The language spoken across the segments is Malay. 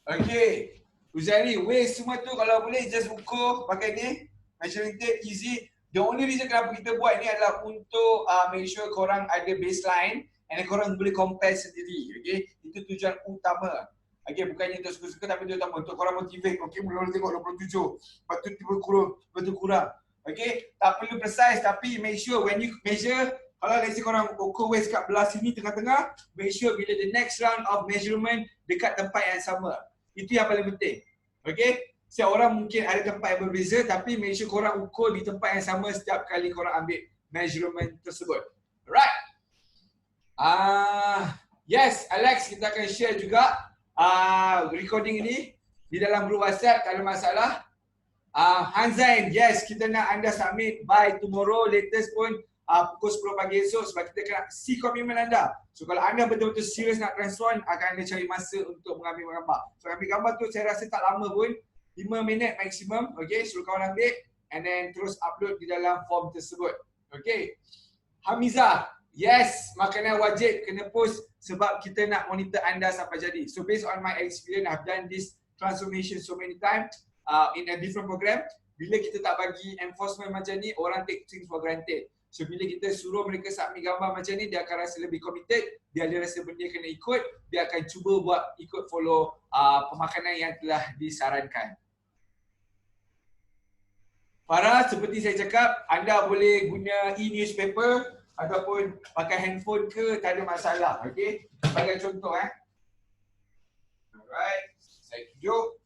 Okay. Uzali, waste semua tu kalau boleh just ukur pakai ni. Measuring tape easy. The only reason kenapa kita buat ni adalah untuk make sure korang ada baseline and korang boleh compare sendiri. Okay. Itu tujuan utama. Okay, bukannya untuk suka-suka tapi tujuan utama. Untuk korang motivate. Okay, mula-mula tengok 27. Lepas tu tiba kurang. Lepas tu kurang. Okay. Tak perlu precise tapi make sure when you measure, kalau let's say korang ukur waist kat belah sini tengah-tengah, make sure bila the next round of measurement dekat tempat yang sama. Itu yang paling penting. Okay? Setiap orang mungkin ada tempat yang berbeza tapi make sure korang ukur di tempat yang sama setiap kali korang ambil measurement tersebut. Alright? Yes, Alex, kita akan share juga recording ini di dalam group WhatsApp, tak ada masalah. Hanzain, yes, kita nak anda submit by tomorrow, latest pun pukul 10 pagi esok sebab kita kena see komitmen anda. So kalau anda betul-betul serius nak transform, akan anda cari masa untuk mengambil gambar. So ambil gambar tu saya rasa tak lama pun, 5 minit maksimum. Okay, suruh kawan ambil and then terus upload di dalam form tersebut. Okay. Hamizah, yes, makanan wajib kena post sebab kita nak monitor anda sampai jadi. So based on my experience, I've done this transformation so many times in a different program. Bila kita tak bagi enforcement macam ni, orang take things for granted. So bila kita suruh mereka submit gambar macam ni, dia akan rasa lebih committed, dia ada rasa benda kena ikut, dia akan cuba buat ikut follow pemakanan yang telah disarankan. Farah, seperti saya cakap, anda boleh guna e-newspaper ataupun pakai handphone ke, tak ada masalah. Okay, bagi contoh Alright, saya tunjuk.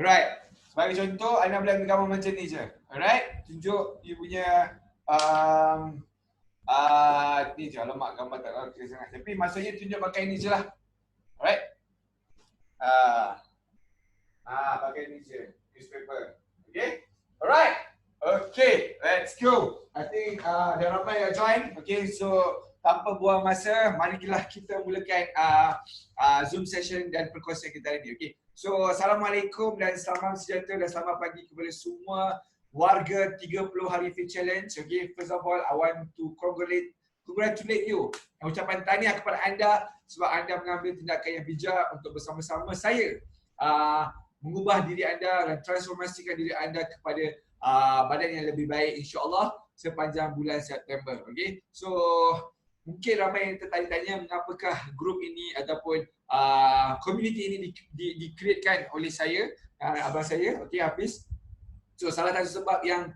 Alright, sebagai contoh, anda boleh ambil gambar macam ni je. Alright, tunjuk dia punya ni je, alamak gambar tak clear sangat. Tapi maksudnya tunjuk pakai ni je lah. Alright. Pakai ni je, newspaper. Okay. Alright. Okay, let's go. I think dah ramai yang join. Okay, so tanpa buang masa, marilah kita mulakan Zoom session dan perkongsian kita hari ini. Okay. So, Assalamualaikum dan salam sejahtera dan selamat pagi kepada semua warga 30 hari Fit Challenge. Okay, first of all, I want to congratulate you. Ucapan tahniah kepada anda sebab anda mengambil tindakan yang bijak untuk bersama-sama saya mengubah diri anda dan transformasikan diri anda kepada badan yang lebih baik insya-Allah sepanjang bulan September. Okay, so mungkin ramai yang tertanya-tanya mengapakah grup ini ataupun community ini di-createkan oleh saya, abang saya, okay, Hafiz. So salah satu sebab yang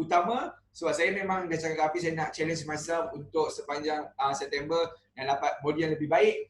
utama sebab saya memang dah cakap ke Hafiz, saya nak challenge myself untuk sepanjang September dan dapat body yang lebih baik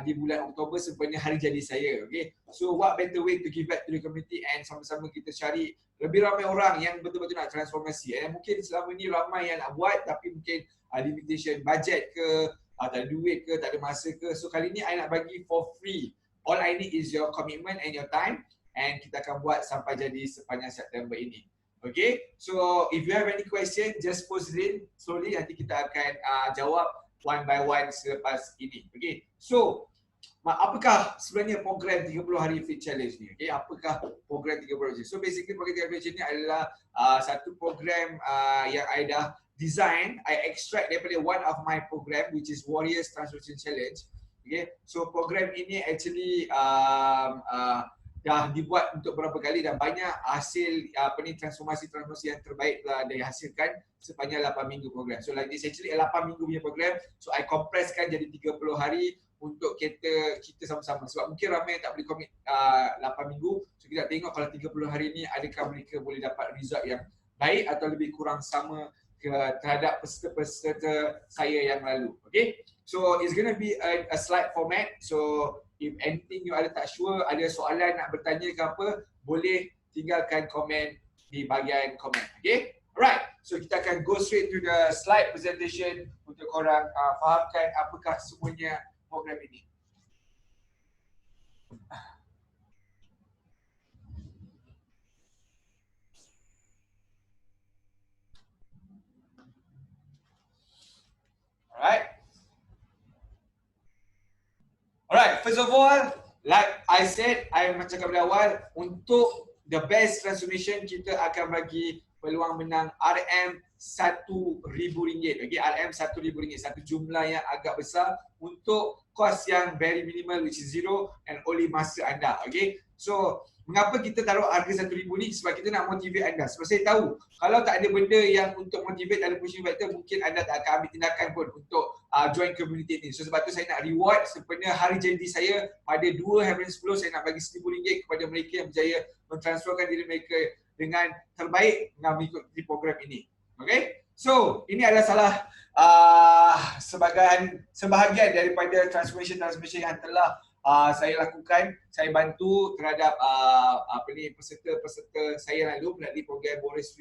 di bulan Oktober sebenarnya hari jadi saya. Okay, so what better way to give back to the community and sama-sama kita cari lebih ramai orang yang betul-betul nak transformasi. Mungkin selama ni ramai yang nak buat tapi mungkin limitation budget ke, tak ada duit ke, tak ada masa ke. So kali ni I nak bagi for free. All I need is your commitment and your time, and kita akan buat sampai jadi sepanjang September ini. Okay, so if you have any question, just post it slowly. Nanti kita akan jawab one by one selepas ini. Okay, so apakah sebenarnya program 30 hari Fit Challenge ni? Okay, apakah program 30 hari? So basically program 30 hari ni adalah satu program yang I dah design, I extract daripada one of my program which is Warriors Transformation Challenge. Okay, so program ini actually dah dibuat untuk beberapa kali dan banyak hasil transformasi yang terbaik telah dihasilkan sepanjang 8 minggu program. So like this actually 8 minggu punya program, so I compresskan jadi 30 hari untuk kita sama-sama. Sebab mungkin ramai yang tak boleh commit 8 minggu, so kita tengok kalau 30 hari ni adakah mereka boleh dapat result yang baik atau lebih kurang sama terhadap peserta-peserta saya yang lalu. Okay, so it's gonna be a slide format. So if anything you ada tak sure, ada soalan nak bertanya ke apa, boleh tinggalkan komen di bahagian komen. Okay, alright, so kita akan go straight to the slide presentation untuk korang fahamkan apakah semuanya program ini. Alright. Alright, first of all, like I said, I macam cakap pada awal, untuk the best transformation kita akan bagi peluang menang RM RM1,000. Okay, RM RM1,000, satu jumlah yang agak besar untuk kos yang very minimal, which is zero and only masa anda. Okay, so mengapa kita taruh harga RM1,000 ni? Sebab kita nak motivate anda. Sebab saya tahu kalau tak ada benda yang untuk motivate, ada pushing factor, mungkin anda tak akan ambil tindakan pun untuk join community ni. So sebab tu saya nak reward sebenarnya hari janji saya pada 2/10 saya nak bagi RM1,000 kepada mereka yang berjaya mentransferkan diri mereka dengan terbaik dengan mengikuti program ini. Okay, so ini adalah salah sebahagian daripada transformation yang telah saya lakukan. Saya bantu terhadap peserta-peserta saya lalu melalui program Warriors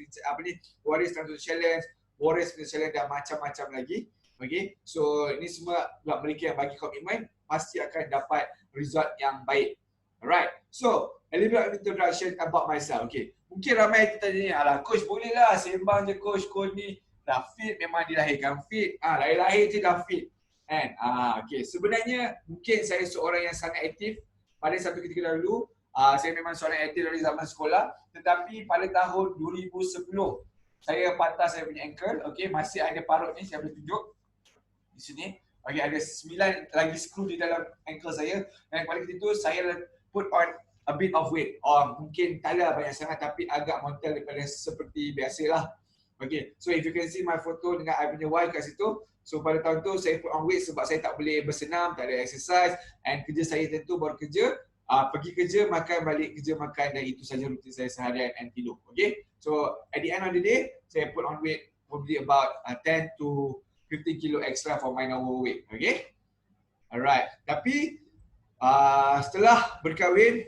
Transformation Challenge, Warriors Challenge dan macam-macam lagi. Okay, so ini semua buat mereka yang bagi komitmen pasti akan dapat result yang baik. Alright, so a little bit of introduction about myself. Okay, mungkin ramai kita tanya, alah coach boleh lah sembang je coach ni dah fit, memang dilahirkan fit, lahir-lahir je dah fit. Kan? Okay. Sebenarnya mungkin saya seorang yang sangat aktif pada satu ketika dahulu. Saya memang seorang aktif dari zaman sekolah. Tetapi pada tahun 2010 saya patah saya punya ankle. Okay, masih ada parut ni, saya boleh tunjuk di sini. Okay, ada 9 lagi skru di dalam ankle saya. Dan pada ketika itu saya put on a bit of weight. Mungkin tak ada banyak sangat tapi agak montel daripada seperti biasalah. Okay, so if you can see my photo dengan I punya Y kat situ. So pada tahun tu saya put on weight sebab saya tak boleh bersenam, tak ada exercise, and kerja saya tentu baru kerja, pergi kerja, makan, balik kerja, makan, dan itu saja rutin saya seharian and tidur. Okay, so at the end of the day, saya put on weight probably about 10 to 15 kilo extra for my normal weight. Okay, alright. Tapi setelah berkahwin,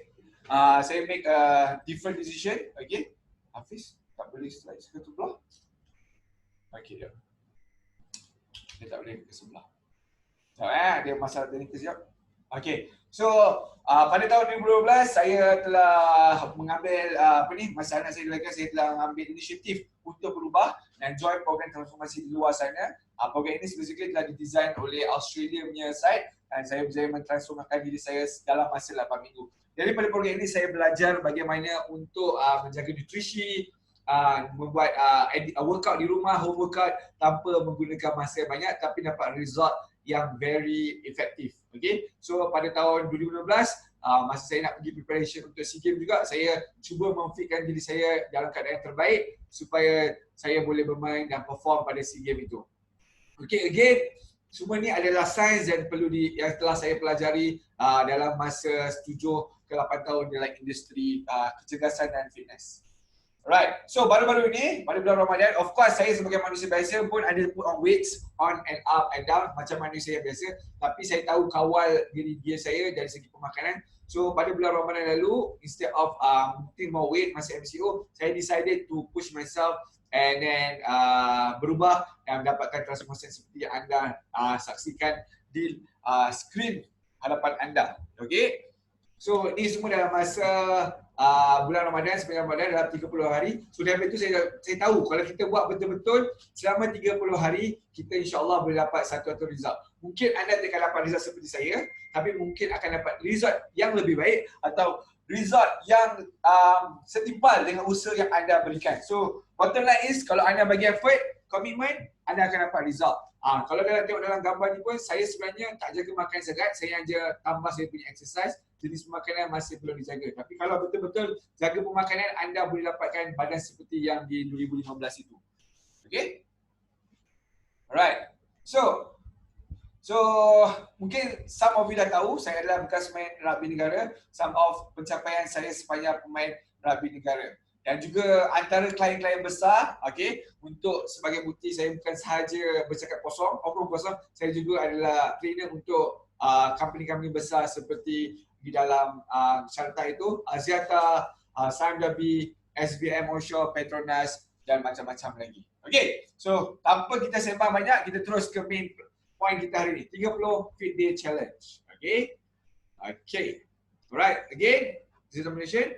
saya make a different decision. Okay, Hafiz tak boleh slide ke sebelah. Okay, dia tak boleh ke sebelah. Dia masalah teknikal sekejap. Okay, so pada tahun 2012 saya telah mengambil masa anak saya dilahirkan, saya telah mengambil inisiatif untuk berubah dan join program transformasi di luar sana. Program ini sebenarnya telah didesain oleh Australia punya site dan saya berjaya mentransformasikan diri saya dalam masa 8 minggu. Daripada program ini saya belajar bagaimana untuk menjaga nutrisi, membuat workout di rumah, home workout tanpa menggunakan masa banyak tapi dapat result yang very effective. Okay, so pada tahun 2016 masa saya nak pergi preparation untuk SEA Games juga, saya cuba memfitkan diri saya dalam keadaan yang terbaik supaya saya boleh bermain dan perform pada SEA Games itu. Okay, again, semua ni adalah sains yang yang telah saya pelajari dalam masa 7 ke 8 tahun dalam industri kecergasan dan fitness. Right, so baru-baru ini pada bulan Ramadan, of course saya sebagai manusia biasa pun ada put on weights on and up and down macam manusia biasa, tapi saya tahu kawal diri saya dari segi pemakanan. So pada bulan Ramadan lalu, instead of putting more weight masa MCO, saya decided to push myself and then berubah dan mendapatkan transformasi seperti yang anda saksikan di skrin hadapan anda. Okay, so ini semua dalam masa bulan Ramadan, sepanjang Ramadan dalam 30 hari. So dari itu saya tahu kalau kita buat betul-betul selama 30 hari, kita insya-Allah boleh dapat satu result. Mungkin anda tak akan dapat result seperti saya, tapi mungkin akan dapat result yang lebih baik atau result yang setimpal dengan usaha yang anda berikan. So bottom line is, kalau anda bagi effort, komitmen, anda akan dapat result. Kalau anda tengok dalam gambar ni pun, saya sebenarnya tak jaga makan sangat, saya hanya tambah saya punya exercise. Jenis pemakanan masih belum dijaga. Tapi kalau betul-betul jaga pemakanan, anda boleh dapatkan badan seperti yang di 2015 itu. Okay? Alright. So mungkin some of you dah tahu, saya adalah bekas pemain rugby negara. Some of pencapaian saya sepanjang pemain rugby negara. Dan juga antara klien-klien besar, okay, untuk sebagai bukti saya bukan sahaja bercakap kosong, saya juga adalah trainer untuk company-company besar seperti di dalam syarta itu, Axiata, Sunderby, SBM Onshore, Petronas dan macam-macam lagi. Okay, so tanpa kita sembang banyak, kita terus ke main point kita hari ini, 30 Fit Day Challenge. Okay, Alright, again, this is domination.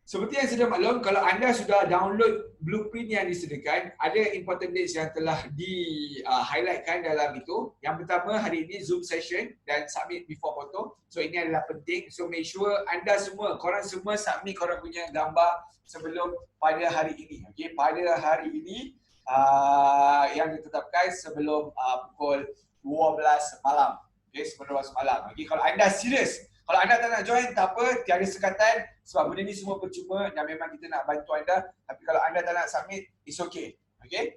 Seperti yang sudah maklum, kalau anda sudah download blueprint yang disediakan, ada important dates yang telah di-highlightkan dalam itu. Yang pertama, hari ini Zoom session dan submit before photo. So, ini adalah penting. So, make sure anda semua, korang semua submit korang punya gambar sebelum pada hari ini. Okay, pada hari ini yang ditetapkan sebelum pukul 12 malam. Okay, sebelum 12 malam. Okay, kalau anda serius, kalau anda tak nak join, tak apa, tiada sekatan sebab benda ni semua percuma dan memang kita nak bantu anda. Tapi kalau anda tak nak submit, it's okay. Okay?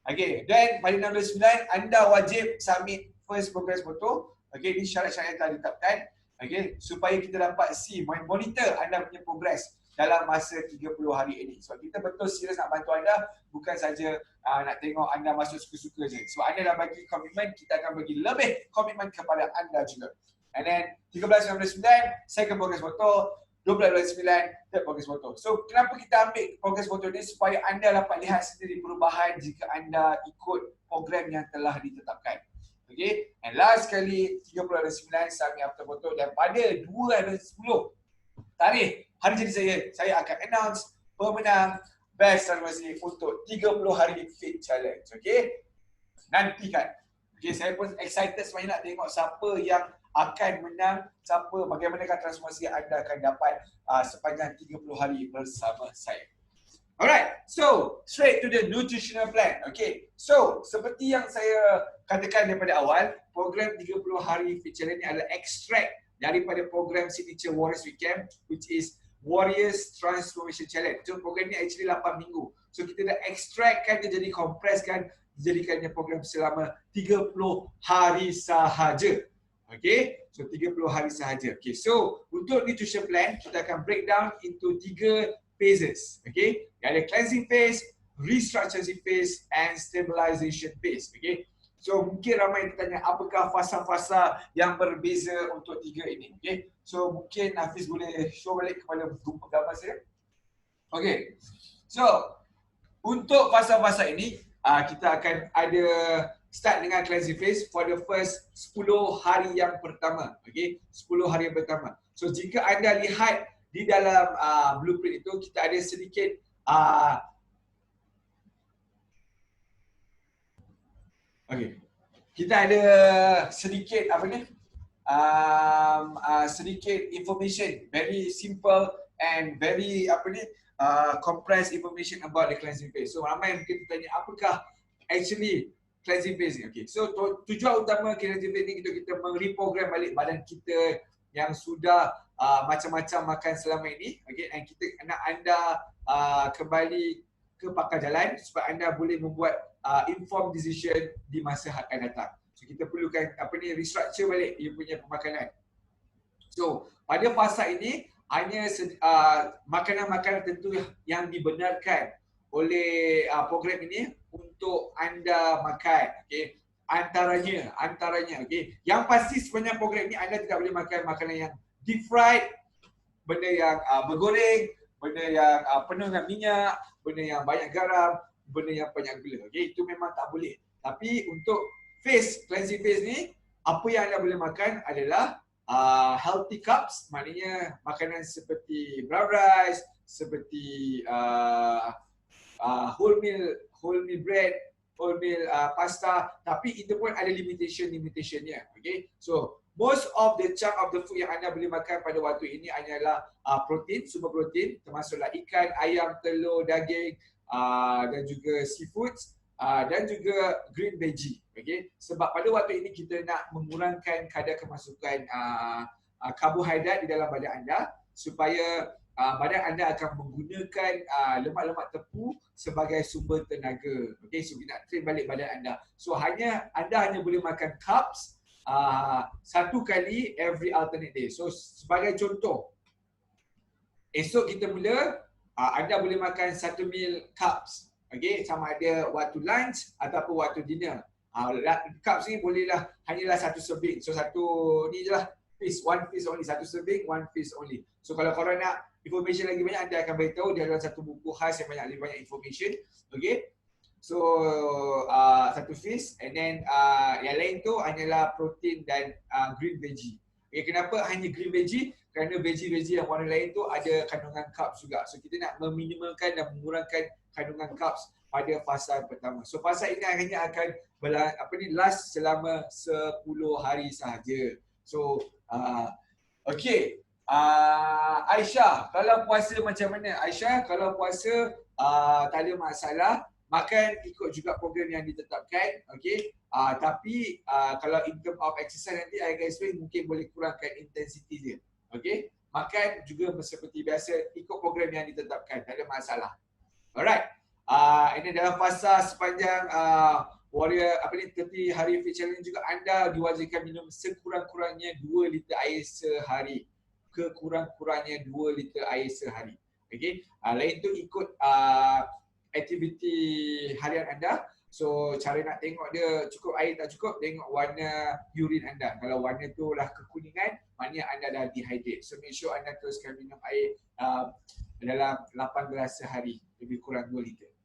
Okay, then pada 16.9, anda wajib submit first progress photo. Okay, ini syarat-syarat yang telah ditetapkan. Okay, supaya kita dapat see, monitor anda punya progress dalam masa 30 hari ini. Sebab kita betul serius nak bantu anda, bukan saja nak tengok anda masuk suka-suka je. Sebab anda dah bagi komitmen, kita akan bagi lebih komitmen kepada anda juga. And then 13.9, second progress photo, 12.9, third progress photo. So kenapa kita ambil progress photo ni? Supaya anda dapat lihat sendiri perubahan jika anda ikut program yang telah ditetapkan. Okay, and last sekali 30.9 submit after photo, dan pada 2.10 tarikh hari jadi saya akan announce pemenang best transformasi untuk 30 hari fit challenge. Okay, nantikan. Okay, saya pun excited sebenarnya nak tengok siapa yang akan menang, siapa, bagaimanakah transformasi yang anda akan dapat sepanjang 30 hari bersama saya. Alright, so straight to the nutritional plan. Okay, so seperti yang saya katakan daripada awal, program 30 hari fit challenge ni adalah extract daripada program Signature Warriors Weekend, which is Warriors Transformation Challenge. So program ni actually 8 minggu. So kita dah extractkan dia, jadi compresskan, dijadikannya program selama 30 hari sahaja. Okay, so 30 hari sahaja. Okay, so untuk nutrition plan, kita akan break down into 3 phases. Okay, ada cleansing phase, restructuring phase, and stabilization phase. Okay, so mungkin ramai yang tanya apakah fasa-fasa yang berbeza untuk 3 ini. Okay, so mungkin Hafiz boleh show balik kepada grup gambar saya. Okay, so untuk fasa-fasa ini, kita akan ada start dengan cleansing phase for the first 10 hari yang pertama. Okay, 10 hari yang pertama. So jika anda lihat di dalam blueprint itu, kita ada sedikit kita ada sedikit apa ni? Sedikit information, very simple and very apa ni? Compressed information about the cleansing phase. So ramai yang mungkin bertanya apakah actually cleansing phase ni. Okay, so tujuan utama cleansing phase ni kita mereprogram balik badan kita yang sudah macam-macam makan selama ini. Okay, dan kita nak anda kembali ke pakar jalan supaya anda boleh membuat informed decision di masa akan datang. So kita perlukan apa ni, restructure balik dia punya pemakanan. So pada fasa ini hanya makanan-makanan tentu yang dibenarkan oleh program ini untuk anda makan. Okay, antaranya okay. Yang pasti sepanjang program ini anda tidak boleh makan makanan yang deep fried, benda yang bergoreng, benda yang penuh dengan minyak, benda yang banyak garam, benda yang banyak gula. Okay, itu memang tak boleh. Tapi untuk cleansing phase ni, apa yang anda boleh makan adalah healthy carbs, maknanya makanan seperti brown rice, seperti whole meal bread, whole meal pasta, tapi itu pun ada limitationnya. Okay, so most of the chunk of the food yang anda boleh makan pada waktu ini hanyalah protein, sumber protein, termasuklah ikan, ayam, telur, daging, dan juga seafoods, dan juga green veggie. Okay, sebab pada waktu ini kita nak mengurangkan kadar kemasukan karbohidrat di dalam badan anda supaya badan anda akan menggunakan lemak-lemak tepu sebagai sumber tenaga. Okay, so kita nak train balik badan anda. So anda hanya boleh makan carbs satu kali every alternate day. So sebagai contoh, esok kita mula anda boleh makan 1 meal carbs. Okay, sama ada waktu lunch ataupun waktu dinner. Carbs ni bolehlah hanyalah 1 serving. So satu ni je lah, one piece only, 1 serving, 1 piece only. So kalau korang nak information lagi banyak, anda akan beritahu dia dalam satu buku khas yang lebih banyak information. Okay, so 1 piece, and then yang lain tu hanyalah protein dan green veggie. Kenapa hanya green veggie? Kerana veggie-veggie yang warna lain tu ada kandungan carbs juga. So kita nak meminimalkan dan mengurangkan kandungan carbs pada fasa pertama. So fasa ini hanya akan last selama 10 hari sahaja. So okey. Aisyah, kalau puasa macam mana? Aisyah, kalau puasa tak ada masalah, makan ikut juga program yang ditetapkan, okey. Tapi kalau in term of exercise nanti I akan explain, mungkin boleh kurangkan intensity dia. Okey. Makan juga seperti biasa ikut program yang ditetapkan, tak ada masalah. Alright. Ini dalam fasa sepanjang warrior 30 hari fit challenge juga anda diwajibkan minum sekurang-kurangnya 2 liter air sehari. Kekurang-kurangnya 2 liter air sehari. Okey. Lain tu ikut aktiviti harian anda. So cara nak tengok dia cukup air tak cukup, tengok warna urine anda. Kalau warna tu lah kekuningan, maknanya anda dah dehydrate. So make sure anda teruskan minum air dalam 8 gelas sehari, lebih kurang 2 liter.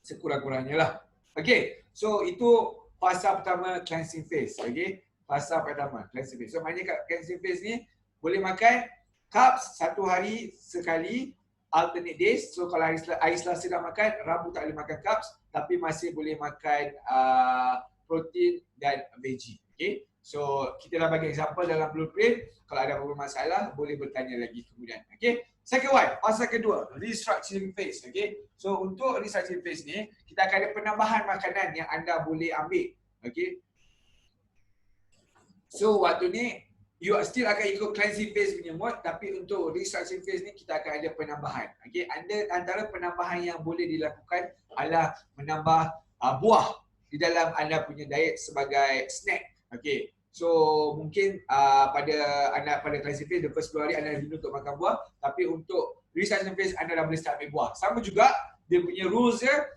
Sekurang-kurangnya lah. Okay, so itu fasa pertama cleansing phase. Okay, fasa pertama cleansing phase. So maknanya kat cleansing phase ni boleh makan carbs 1 hari sekali, alternate days. So kalau hari Selasa dah makan, Rabu tak boleh makan carbs, tapi masih boleh makan protein dan veggie. Okay, so kita dah bagi example dalam blueprint. Kalau ada apa-apa masalah, boleh bertanya lagi kemudian. Okay, second one, fasa kedua, restructuring phase. Okay, so untuk restructuring phase ni, kita akan ada penambahan makanan yang anda boleh ambil. Okay, so waktu ni you still akan ikut cleansing phase punya mode, tapi untuk restructuring phase ni kita akan ada penambahan. Okay, antara penambahan yang boleh dilakukan adalah menambah buah di dalam anda punya diet sebagai snack. Okay, so mungkin pada cleansing phase the first 10 hari anda rindu untuk makan buah, tapi untuk restructuring phase anda dah boleh start ambil buah. Sama juga dia punya rules dia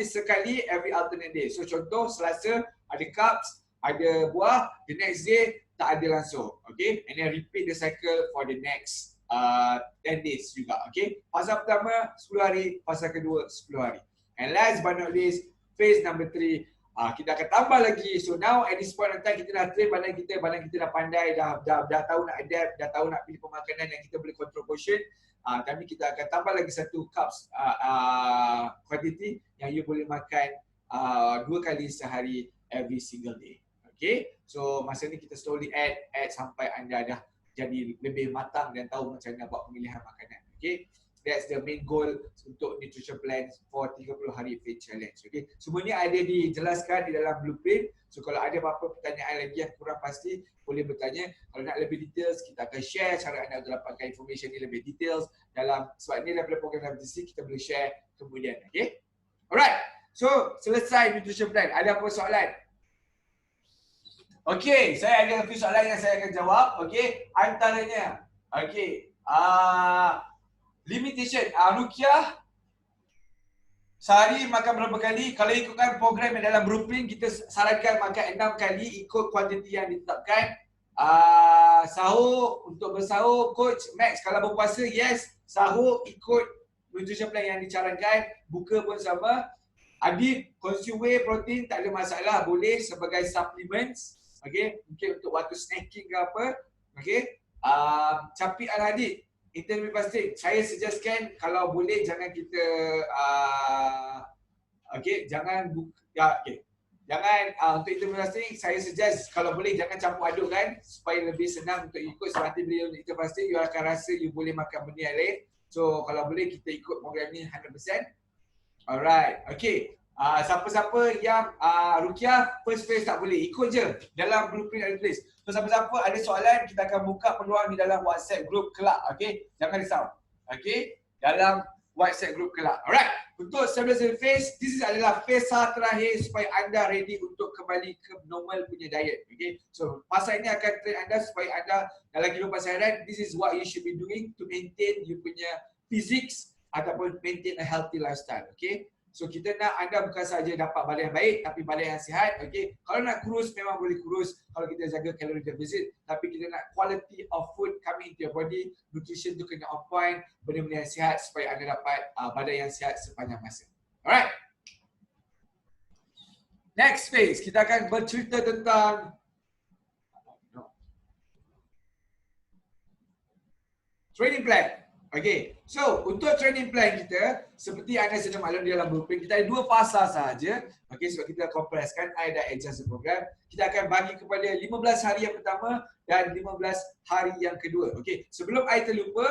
sekali every alternate day. So contoh Selasa ada carbs, ada buah, the next day tak ada langsung. Okay, and then repeat the cycle for the next 10 days juga. Okay, fasa pertama 10 hari, fasa kedua 10 hari. And last but not least, phase number 3, kita akan tambah lagi. So now at this point in time kita dah train badan kita dah pandai, dah tahu nak adapt, dah tahu nak pilih pemakanan yang kita boleh control portion. Tapi kita akan tambah lagi satu carbs quantity yang you boleh makan 2 kali sehari every single day. Okay, so masa ni kita slowly add sampai anda dah jadi lebih matang dan tahu macam mana buat pemilihan makanan. Okay, that's the main goal untuk nutrition plan for 30 hari fit challenge. Okay, semua ni ada dijelaskan di dalam blueprint. So kalau ada apa-apa pertanyaan lagi yang kurang pasti, boleh bertanya. Kalau nak lebih details, kita akan share cara anda untuk dapatkan information ni lebih details dalam, sebab ni daripada program WTC kita boleh share kemudian. Okay, alright, so selesai nutrition plan. Ada apa soalan? Okey, saya ada few soalan yang saya akan jawab. Okey, antaranya, okey, limitation. Rukiah sehari makan berapa kali? Kalau ikutkan program yang dalam blueprint, kita sarankan makan 6 kali ikut kuantiti yang ditetapkan. Sahur, untuk bersahur, coach Max kalau berpuasa, yes, sahur ikut nutrition plan yang dicarankan, buka pun sama. Adib, consume whey protein tak ada masalah, boleh sebagai supplements. Okay, mungkin untuk waktu snacking ke apa. Okay, Capi Al-Hadid, intermittent fasting, saya suggestkan kalau boleh jangan kita jangan untuk intermittent fasting, saya suggest kalau boleh jangan campur aduk kan, supaya lebih senang untuk ikut. Sebab nanti bila intermittent fasting you akan rasa you boleh makan benda yang lain. So kalau boleh kita ikut program ni 100%. Alright, okay. Siapa-siapa yang Rukiah first phase tak boleh, ikut je dalam blueprint ada tulis. So siapa-siapa ada soalan, kita akan buka peluang di dalam WhatsApp group kelak. Okay, jangan risau. Okay, dalam WhatsApp group kelak. Alright, untuk 17 phase, this adalah phase terakhir supaya anda ready untuk kembali ke normal punya diet. Okay, so masa ini akan train anda supaya anda dalam kehidupan seharian, this is what you should be doing to maintain you punya physics ataupun maintain a healthy lifestyle. Okay, so kita nak anda bukan saja dapat badan yang baik, tapi badan yang sihat. Okay, kalau nak kurus memang boleh kurus kalau kita jaga kalori deficit, tapi kita nak quality of food coming into your body, nutrition tu kena on point, benda-benda yang sihat supaya anda dapat badan yang sihat sepanjang masa. Alright, next phase kita akan bercerita tentang training plan. Okay, so untuk training plan kita, seperti anda sudah maklum di dalam blueprint, kita ada 2 fasa sahaja. Okay, sebab kita kompreskan, I dah adjust the program. Kita akan bagi kepada 15 hari yang pertama dan 15 hari yang kedua. Okay, sebelum I terlupa,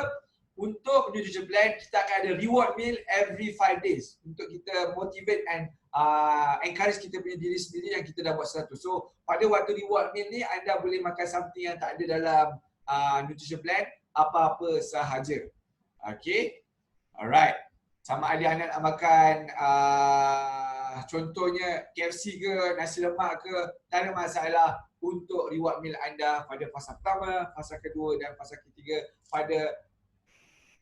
untuk nutrition plan, kita akan ada reward meal every 5 days. Untuk kita motivate and encourage kita punya diri sendiri yang kita dah buat satu. So, pada waktu reward meal ni, anda boleh makan something yang tak ada dalam nutrition plan, apa-apa sahaja. Okay, alright. Sama ada anda nak makan contohnya KFC ke, nasi lemak ke, tak ada masalah untuk reward meal anda pada fasa pertama, fasa kedua dan fasa ketiga pada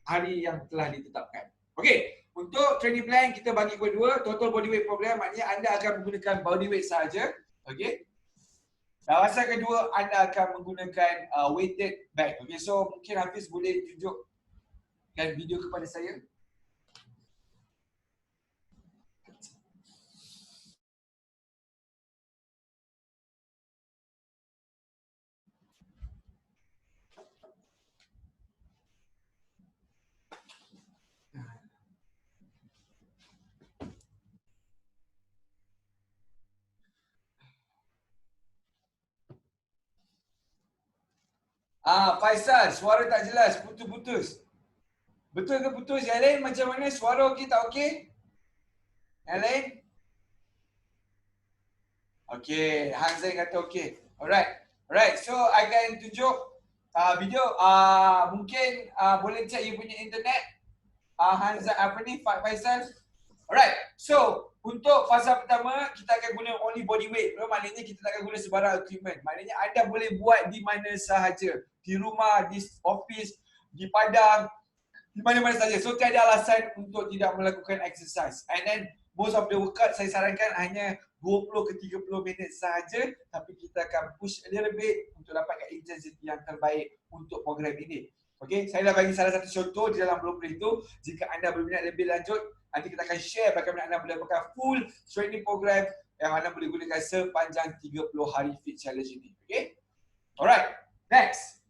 hari yang telah ditetapkan. Okay, untuk training plan kita bagi kepada 2, total body weight program, maknanya anda akan menggunakan body weight sahaja. Okay. Dan fasa kedua anda akan menggunakan weighted bag. Okay, so mungkin Hafiz boleh tunjukkan video kepada saya. Faisal, suara tak jelas, putus-putus. Betul ke putus? Yang lain macam mana? Suara okey tak okey? Yang lain? Okey, Hanzain kata okey. Alright. Alright, so I akan tunjuk video. Mungkin boleh check you punya internet. Hanzain apa ni? Faisal. Alright, so untuk fasa pertama kita akan guna only body weight. Maknanya kita tak akan guna sebarang equipment. Maknanya anda boleh buat di mana sahaja. Di rumah, di office, di padang, di mana-mana saja. So tiada alasan untuk tidak melakukan exercise. And then most of the workout saya sarankan hanya 20 ke 30 minit sahaja, tapi kita akan push a little bit untuk dapatkan intensity yang terbaik untuk program ini. Okay, saya dah bagi salah satu contoh di dalam blueprint itu. Jika anda berminat lebih lanjut, nanti kita akan share bagaimana anda boleh lakukan full training program yang anda boleh gunakan sepanjang 30 hari fit challenge ini. Okay, alright, next.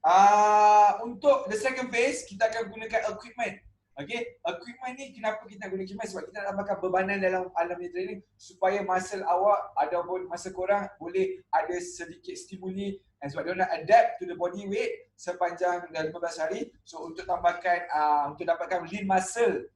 Untuk the second phase, kita akan gunakan equipment. Okay, equipment ni kenapa kita guna equipment? Sebab kita nak tambahkan bebanan dalam alam training supaya muscle awak ataupun muscle korang boleh ada sedikit stimuli, dan sebab dia nak adapt to the body weight sepanjang 15 hari. So untuk tambahkan untuk dapatkan lean muscle,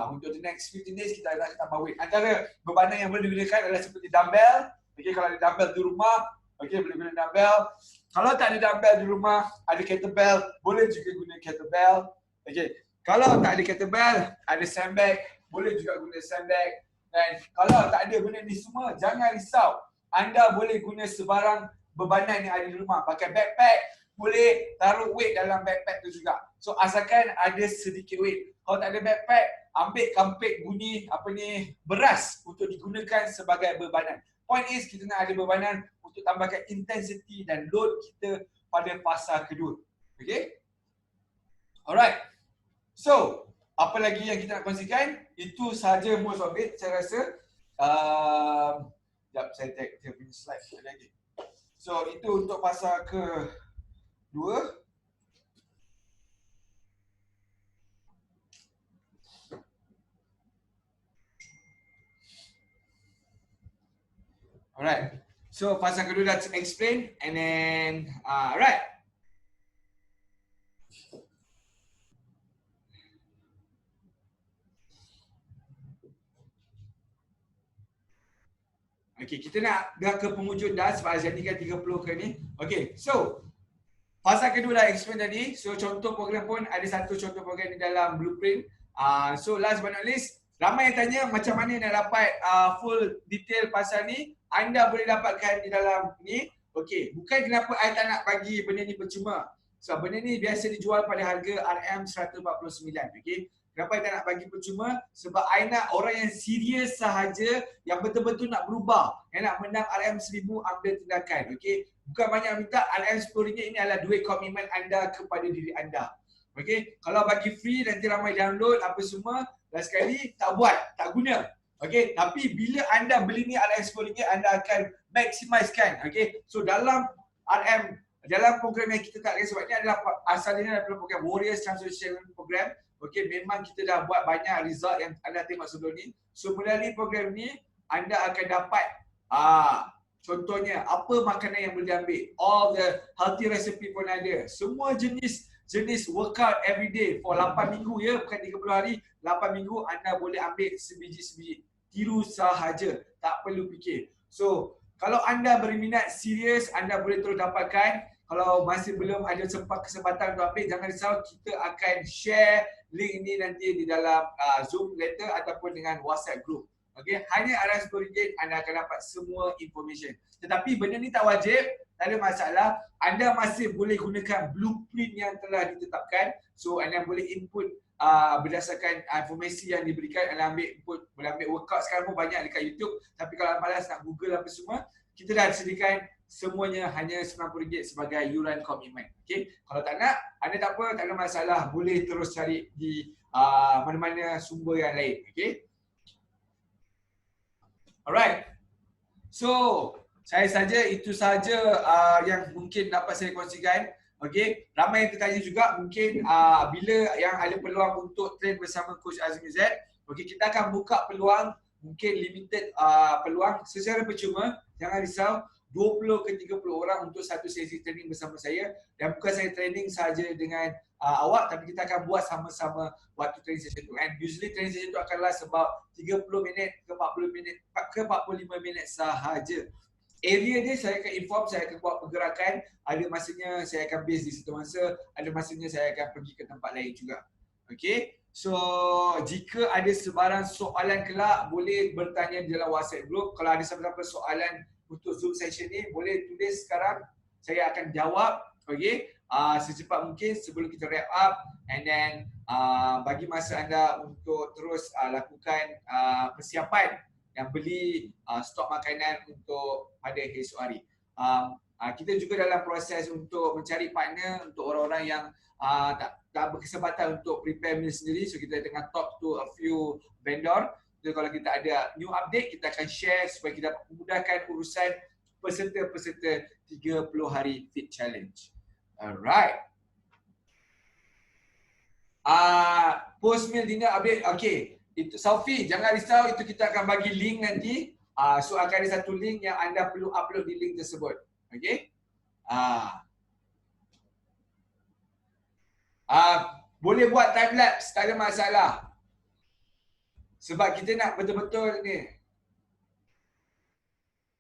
untuk the next 15 days kita akan tambah weight. Antara bebanan yang boleh digunakan adalah seperti dumbbell. Okay, kalau ada dumbbell di rumah, okay, boleh guna dumbbell. Kalau tak ada dumbbell di rumah, ada kettlebell, boleh juga guna kettlebell. Okay, kalau tak ada kettlebell, ada sandbag, boleh juga guna sandbag. Dan kalau tak ada benda ni semua, jangan risau. Anda boleh guna sebarang bebanan yang ada di rumah. Pakai backpack, boleh taruh weight dalam backpack tu juga. So asalkan ada sedikit weight. Kalau tak ada backpack, ambil kampik bunyi beras untuk digunakan sebagai bebanan. Point is kita nak ada bebanan untuk tambahkan intensity dan load kita pada fasa kedua. Okay? Alright. So, apa lagi yang kita nak kongsikan? Itu sahaja most of it saya rasa. Sekejap saya tag dia punya slide lagi. So, itu untuk fasa kedua. Alright. So fasa kedua dah explain and then alright. Okay, kita nak dah ke penghujung dah sebab Azhar ni kan 30 ke ni. Okay, so fasa kedua dah explain tadi. So contoh program pun ada satu contoh program di dalam blueprint. So last but not least, ramai yang tanya macam mana nak dapat full detail pasal ni. Anda boleh dapatkan di dalam ni. Okey, bukan kenapa I tak nak bagi benda ni percuma. So benda ni biasa dijual pada harga RM149. Okey. Kenapa I tak nak bagi percuma? Sebab I nak orang yang serius sahaja, yang betul-betul nak berubah, yang nak menang RM1000, ambil tindakan. Okey. Bukan banyak minta. RM10 ini adalah duit komitmen anda kepada diri anda. Okey. Kalau bagi free nanti ramai download apa semua, last sekali tak buat, tak guna. Okay, tapi bila anda beli ni RM10, anda akan maximiskan. Okay, so dalam RM dalam program yang kita tak sebab ini adalah asalnya adalah program Warriors Transformation Program. Okey, memang kita dah buat banyak result yang anda tengok sebelum ni. So melalui program ni anda akan dapat contohnya apa makanan yang boleh diambil. All the healthy recipe pun ada. Semua jenis workout every day for 8 minggu ya, bukan 30 hari. 8 minggu anda boleh ambil sebiji-sebiji. Tiru sahaja, tak perlu fikir. So, kalau anda berminat serius, anda boleh terus dapatkan. Kalau masih belum ada kesempatan untuk ambil, jangan risau, kita akan share link ini nanti di dalam Zoom letter ataupun dengan WhatsApp group. Okey, hanya RM10 anda akan dapat semua information. Tetapi benda ni tak wajib, tak ada masalah. Anda masih boleh gunakan blueprint yang telah ditetapkan. So anda boleh input berdasarkan informasi yang diberikan. Anda boleh ambil workout sekarang pun banyak dekat YouTube. Tapi kalau malas nak Google apa semua, kita dah sediakan semuanya hanya RM90 sebagai yuran komitmen. Okey, kalau tak nak, anda tak apa, tak ada masalah. Boleh terus cari di mana-mana sumber yang lain. Okey. Alright. So, itu saja yang mungkin dapat saya kongsikan. Okey, ramai yang tertanya juga mungkin bila yang ada peluang untuk train bersama Coach Azmi Z. Okey, kita akan buka peluang, mungkin limited peluang secara percuma. Jangan risau, 20 ke 30 orang untuk satu sesi training bersama saya. Dan bukan saya training saja dengan awak, tapi kita akan buat sama-sama waktu training session tu. And usually training session tu akan last about 30 minit ke 40 minit ke 45 minit sahaja. Area dia saya akan inform, saya akan buat pergerakan. Ada masanya saya akan base di situ masa, ada masanya saya akan pergi ke tempat lain juga. Okay, so jika ada sebarang soalan kelak, boleh bertanya di dalam WhatsApp group. Kalau ada siapa-siapa soalan untuk Zoom session ni, boleh tulis sekarang, saya akan jawab. Okay, secepat mungkin sebelum kita wrap up. And then bagi masa anda untuk terus lakukan persiapan yang beli stok makanan untuk pada esok hari. Kita juga dalam proses untuk mencari partner untuk orang-orang yang tak berkesempatan untuk prepare meal sendiri. So kita tengah talk to a few vendor. So kalau kita ada new update, kita akan share supaya kita dapat memudahkan urusan peserta-peserta 30 hari fit challenge. Alright. Post meal dinner update. Okay. Itu Saufi, jangan risau, itu kita akan bagi link nanti. So akan ada satu link yang anda perlu upload di link tersebut. Okay. Boleh buat time lapse, tak ada masalah. Sebab kita nak betul-betul ni.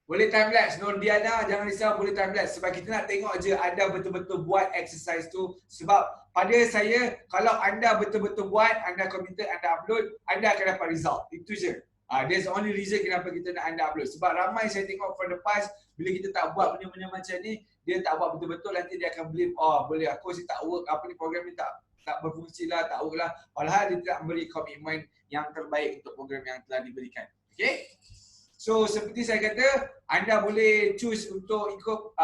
Boleh time lapse, Nordiana, jangan risau, boleh time lapse. Sebab kita nak tengok je anda betul-betul buat exercise tu. Sebab pada saya, kalau anda betul-betul buat, anda committed, anda upload, anda akan dapat result. Itu je. There's the only reason kenapa kita nak anda upload. Sebab ramai saya tengok from the past, bila kita tak buat benda-benda macam ni, dia tak buat betul-betul, nanti dia akan blame, oh boleh aku tak work, apa ni program ni tak berfungsi lah, tak work lah. Padahal dia tidak memberi komitmen yang terbaik untuk program yang telah diberikan. Okay? So seperti saya kata, anda boleh choose untuk ikut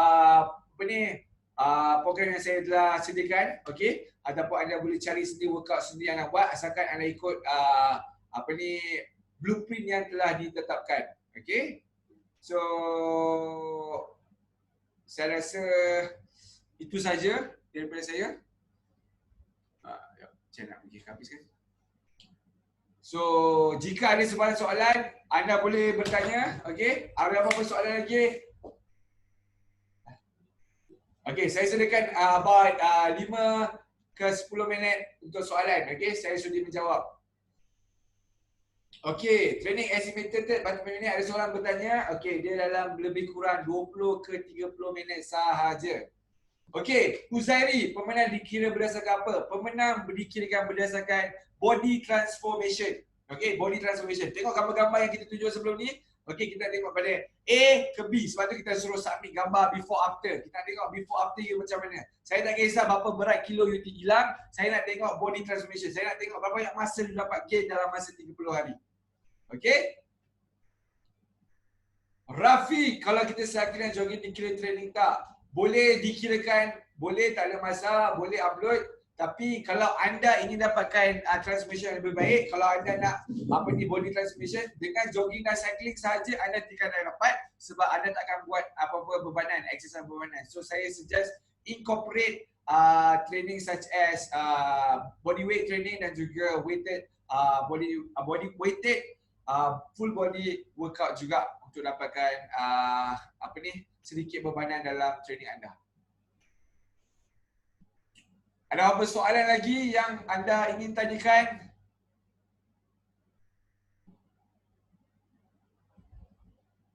program yang saya telah sediakan, okey, ataupun anda boleh cari sendiri workout sendiri yang anda buat asalkan anda ikut blueprint yang telah ditetapkan. Okey. So saya rasa itu saja daripada saya. Saya nak pergi habiskan. So, jika ada sebarang soalan, anda boleh bertanya. Okey, ada apa-apa soalan lagi? Okey, saya sediakan about 5 ke 10 minit untuk soalan. Okey, saya sudi menjawab. Okey, training estimated berapa minit? Ada seorang bertanya. Okey, dia dalam lebih kurang 20 ke 30 minit sahaja. Okey, Huzairi, pemenang dikira berdasarkan apa? Pemenang dikirakan berdasarkan body transformation. Okey, body transformation. Tengok gambar-gambar yang kita tunjuk sebelum ni. Okey, kita tengok pada A ke B. Sebab tu kita suruh submit gambar before after. Kita tengok before after you macam mana. Saya tak kisah berapa berat kilo you hilang. Saya nak tengok body transformation. Saya nak tengok berapa banyak masa you dapat gain dalam masa 30 hari. Okey? Rafi, kalau kita selagi jogging dikira training tak? Boleh dikirakan, boleh, tak ada masalah, boleh upload. Tapi kalau anda ingin dapatkan transmission yang lebih baik, kalau anda nak body transmission, dengan jogging dan cycling sahaja anda tidak akan dapat sebab anda tak akan buat apa-apa bebanan, exercise bebanan. So saya suggest incorporate training such as body weight training dan juga weighted body weighted full body workout juga untuk dapatkan sedikit bebanan dalam training anda. Ada apa soalan lagi yang anda ingin tanyakan?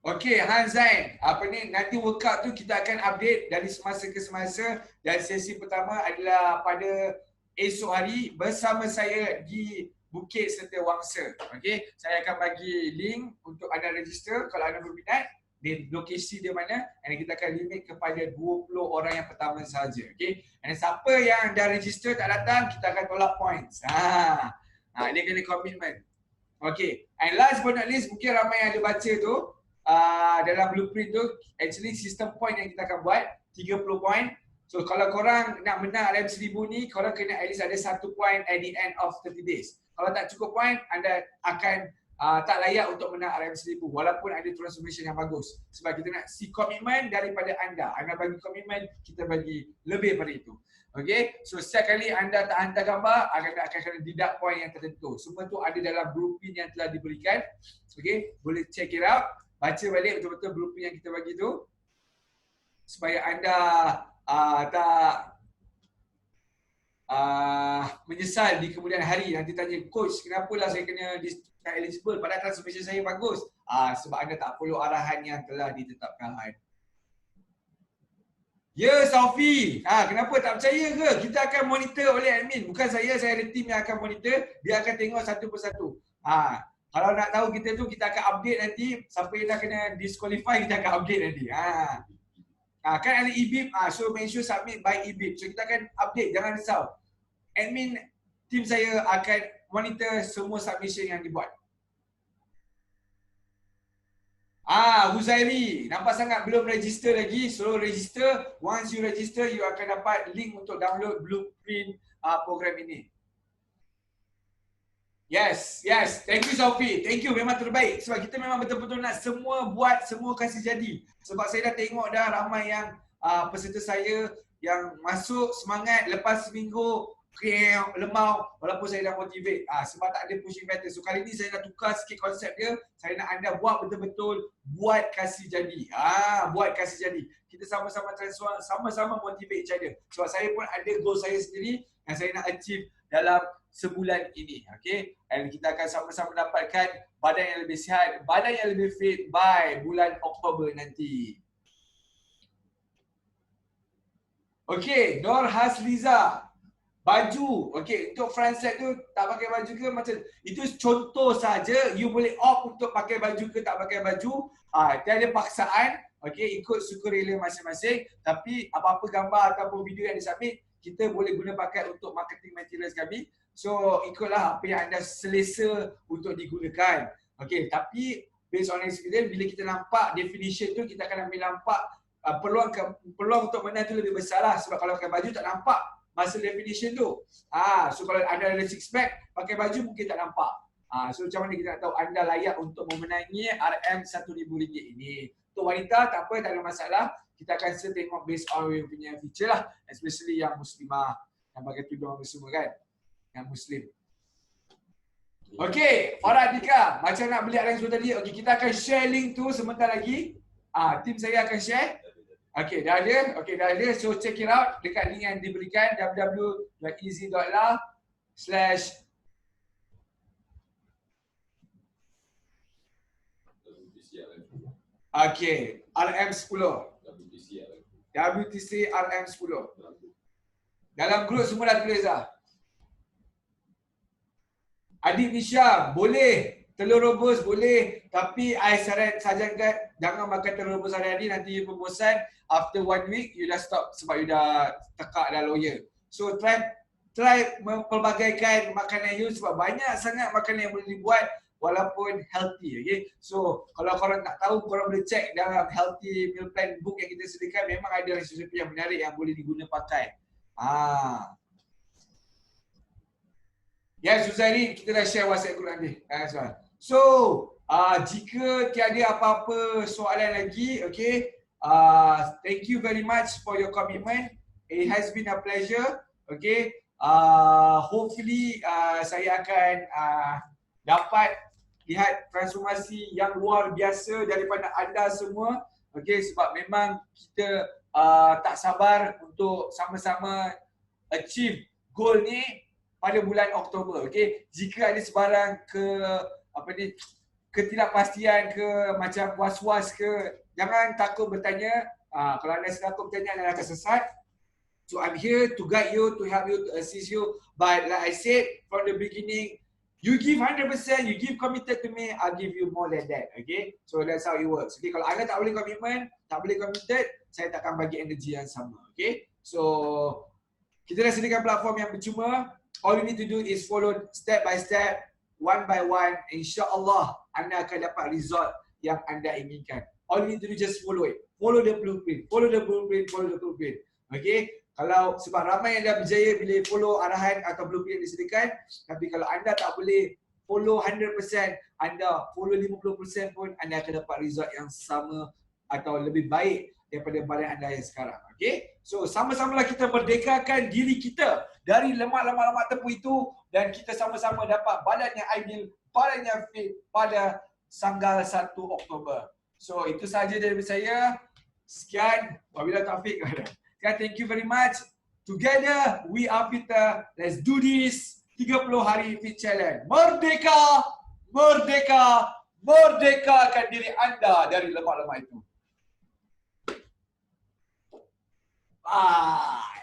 Okey, Han Zain, nanti workout tu kita akan update dari semasa ke semasa, dan sesi pertama adalah pada esok hari bersama saya di Bukit Setiawangsa. Okey, saya akan bagi link untuk anda register kalau anda berminat, di lokasi dia mana, dan kita akan limit kepada 20 orang yang pertama sahaja. Okey, dan siapa yang dah register tak datang, kita akan tolak points. Dia kena komitmen. Okey, and last but not least, mungkin ramai yang ada baca tu, dalam blueprint tu, actually sistem point yang kita akan buat 30 point. So kalau korang nak menang RM1000 ni, korang kena at least ada 1 point at the end of 30 days. Kalau tak cukup point, anda akan tak layak untuk menang RM1000 walaupun ada transformation yang bagus. Sebab kita nak see komitmen daripada anda. Anda bagi komitmen, kita bagi lebih daripada itu. Okay, so setiap kali anda tak hantar gambar, akan kena deduct point yang tertentu. Semua tu ada dalam blueprint yang telah diberikan. Okay, boleh check it out. Baca balik betul-betul blueprint yang kita bagi tu supaya anda tak menyesal di kemudian hari nanti tanya, coach kenapalah saya kena eligible padahal transformation saya bagus. Sebab anda tak follow arahan yang telah ditetapkan. Ya Saufi, kenapa tak percaya ke? Kita akan monitor oleh admin. Bukan saya ada tim yang akan monitor. Dia akan tengok satu persatu. Kalau nak tahu kita tu, kita akan update nanti. Siapa yang dah kena disqualify, kita akan update nanti. Kan ada EBIP, so make sure submit by EBIP. So kita akan update, jangan risau. Admin tim saya akan monitor semua submission yang dibuat. Huzairi, nampak sangat belum register lagi. So register, once you register, you akan dapat link untuk download blueprint program ini. Yes. Thank you Sophie. Thank you, memang terbaik. Sebab kita memang betul-betul nak semua buat, semua kasih jadi. Sebab saya dah tengok dah ramai yang peserta saya yang masuk semangat, lepas seminggu lemau walaupun saya dah motivate. Sebab tak ada pushing factor. So kali ni saya nak tukar sikit konsep dia. Saya nak anda buat betul-betul, buat kasih jadi. Buat kasih jadi. Kita sama-sama transform, sama-sama motivate each other. Sebab saya pun ada goal saya sendiri yang saya nak achieve dalam sebulan ini. Okay, dan kita akan sama-sama dapatkan badan yang lebih sihat, badan yang lebih fit by bulan Oktober nanti. Okay, Nur Hasliza, baju. Okay, untuk front set tu tak pakai baju ke macam itu contoh saja. You boleh opt untuk pakai baju ke tak pakai baju. Tiada paksaan. Okay, ikut sukarela masing-masing. Tapi apa-apa gambar ataupun video yang disubmit, kita boleh guna pakai untuk marketing materials kami. So ikutlah apa yang anda selesa untuk digunakan. Okay, tapi based on experience, bila kita nampak definition tu, kita akan ambil nampak peluang untuk menang tu lebih besar lah. Sebab kalau pakai baju tak nampak masa definition tu. So kalau anda ada six pack, pakai baju mungkin tak nampak. So macam mana kita nak tahu anda layak untuk memenangi RM1000 ini. Untuk wanita tak apa, tak ada masalah. Kita akan tengok based on yang punya feature lah. Especially yang muslimah, yang pakai tudung semua kan. Yang muslim. Okay, alright Dika. Macam nak beli RM10 tadi. Okay, kita akan share link tu sebentar lagi. Tim saya akan share. Okay, dah ada. Okay, dah ada. So check it out dekat link yang diberikan www.easy.lah/ Okay, RM10. WTC RM10. Dalam grup semua dah tulis dah. Adik Nisha, boleh. Telur rebus boleh. Tapi I sarankan jangan makan telur rebus hari-hari, nanti you bosan. After 1 week, you dah stop sebab you dah tekak dah lawyer. So try mempelbagaikan makanan you sebab banyak sangat makanan yang boleh dibuat walaupun healthy. Okay? So kalau korang tak tahu, korang boleh check dalam healthy meal plan book yang kita sediakan. Memang ada resepi yang menarik yang boleh diguna pakai. Ya, Suzari, kita dah share WhatsApp group nanti. So, jika tiada apa-apa soalan lagi, okay, thank you very much for your commitment. It has been a pleasure. Okay. Hopefully saya akan dapat lihat transformasi yang luar biasa daripada anda semua. Okay, sebab memang kita tak sabar untuk sama-sama achieve goal ni pada bulan Oktober. Okay, jika ada sebarang ketidakpastian ke, macam was-was ke, jangan takut bertanya. Kalau anda takut bertanya, anda akan sesat. So I'm here to guide you, to help you, to assist you. But like I said from the beginning, you give 100%, you give committed to me, I'll give you more than that. Okay, so that's how it works. Okay, kalau anda tak boleh komitmen, tak boleh committed, saya tak akan bagi energi yang sama. Okay, so kita dah sediakan platform yang percuma. All you need to do is follow step by step, one by one. InsyaAllah anda akan dapat result yang anda inginkan. All you need to do just follow it. Follow the blueprint. Follow the blueprint. Follow the blueprint. Okay. Kalau sebab ramai yang dah berjaya bila follow arahan atau blueprint yang disediakan. Tapi kalau anda tak boleh follow 100%, anda follow 50% pun, anda akan dapat result yang sama atau lebih baik daripada badan anda yang sekarang. Okay. So sama-samalah kita merdekakan diri kita dari lemak-lemak tepung itu dan kita sama-sama dapat badan yang ideal, badan yang fit pada tanggal 1 Oktober. So itu sahaja dari saya. Sekian. Wabillahi taufiq. Thank you very much. Together we are fitter. Let's do this 30 hari fit challenge. Merdeka, merdeka, merdekakan diri anda dari lemak-lemak itu. Bye.